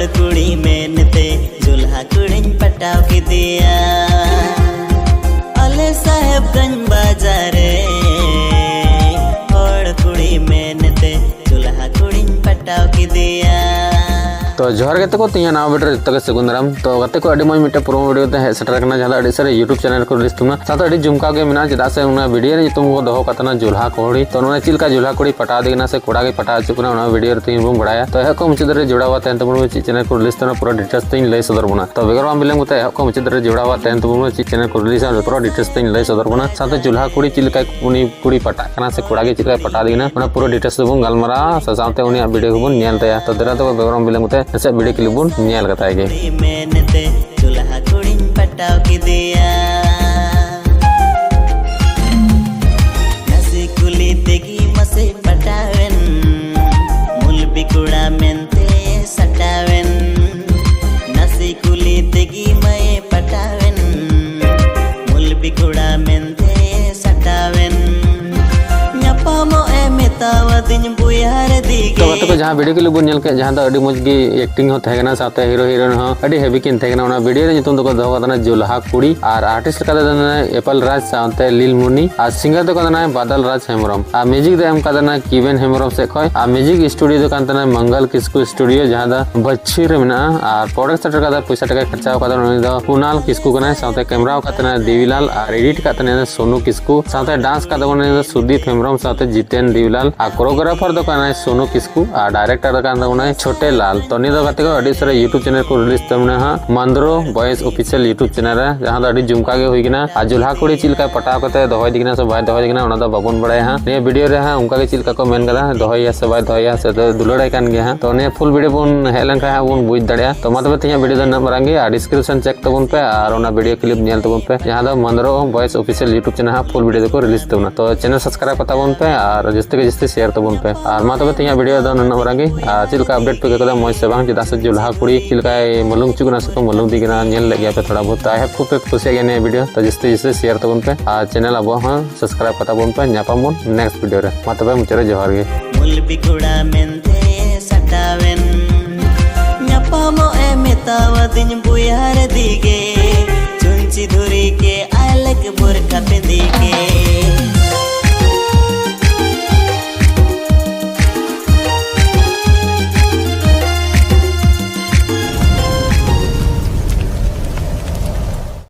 हर कुड़ी मेनते जुल्हा कुड़िन पटाव की दिया अले साहेबगंज बाजारे हर कुड़ी मेनते जुल्हा कुड़िन पटाव की दिया। तो जोहर गते को तीन नाव वीडियो जते सगुंदराम तो गते को अडी मज मिटे प्रोमो वीडियो ते हेड सेटर करना जहां अडी सारे यूट्यूब चैनल को रिलीज तुमना साथ अडी झुमका के मिना चदा से उना वीडियो रे तुम को दोहो कतना जुल्हा कोड़ी तो उना चिलका जुल्हा कोड़ी पटा देना से कोड़ा के पटा चुकना उना वीडियो रे तीन बम बड़ाया तो हे को मुचिद रे जुड़ावा तेन तुम चैनल को रिलीज तना पूरा डिटेल्स तीन लय सदर बना तो बेगर माम बिलंग ते हे को मुचिद रे जुड़ावा तेन तुम चैनल को रिलीज पूरा डिटेल्स तीन लय सदर बना साथ जुल्हा कोड़ी चिलका उनी कुड़ी पटा कना से कोड़ा के चिलका पटा देना उना पूरा डिटेल्स बम गलमरा साथे उनी वीडियो को नेल तया तो दरा तो बेगर माम बिलंग ते से वीडियो के लिए न्याल कताएगे मेनते जुल्हा कुड़िन पटाव की दिया नसी कुली तेगी मसे पटावेन मुल बिकुड़ा मेनते सटावेन नसी कुली तेगी मये पटावेन मुल बिकुड़ा मेनते सटावेन न्यापामो ए मेतावदिन बुयार दिगे तो जहां वीडियो के लिए बोल के जहां अडी मज की एक्टिंग हो थेगना साथे हीरो हीरोइन हो अडी हेवी किन थेगना ओना वीडियो रे नितुम को दहो कतना जुल्हा कुड़ी और आर्टिस्ट का दना एप्पल राज साथे लील मुनी और सिंगर तो कतना बादल राज हेमरम आ म्यूजिक दे एम कतना कीवेन हेमरम से खय आ म्यूजिक स्टूडियो तो कतना मंगल किस्कू स्टूडियो जहां दा बच्ची रे मेना और प्रोडक्शन का पैसा टका खर्चा कतना उनी दा कुणाल किस्कू कना साथे कैमरा कतना देवीलाल और एडिट कतना सोनू किस्कू साथे डांस का दने सुदीप हेमरम साथे जितेन देवीलाल आ कोरियोग्राफर दो कना सोनू किस्कू आ डायरेक्टर का छोटे लाल तो नी दो गते को अडी सारे यूट्यूब चैनल को रिलीज तमने हां मंदरो बॉयज ऑफिशियल यूट्यूब चैनल रे जहां द अडी जुमका के होइगिना आ जुल्हा कोड़ी चिलका पटाव कते दहोय दिगिना सब भाई दहोय दिगिना ओना द बाबन बड़ाय हां ने वीडियो रे हां उनका के चिलका को मेन कदा दहोय सब भाई दहोय से दुलड़ाय कान गया हां तो ने फुल वीडियो बन हेलन का बन बुझ दड़या तो मतलब तिया वीडियो द नंबर आंगे आ डिस्क्रिप्शन चेक तबन पे और ओना वीडियो क्लिप नेल तबन पे जहां द मंदरो बॉयज ऑफिशियल यूट्यूब चैनल हां फुल वीडियो को रिलीज तबना तो चैनल सब्सक्राइब करता बन पे और जस्ते के जस्ते शेयर तबन पे और मतलब तिया वीडियो द नंबर आंगे चिलका अपडेट पे कदा मज से बांग चदा से जुल्हा कुड़ी चिलका मलुंग चुकना से मलुंग दिगना नेल लग गया पे थोड़ा बहुत आई हैव खूब खुशी गया ने वीडियो तो जस्ते जस्ते शेयर तबन पे आ चैनल अब हां सब्सक्राइब करता बन पे न्यापाम बन नेक्स्ट वीडियो रे मतलब मुचरे जोहार गे मुल बिकुड़ा मेनते सटावेन न्यापामो ए मेतावदिन बुयार दिगे चुंची धुरी के आलक बुरका पे दिगे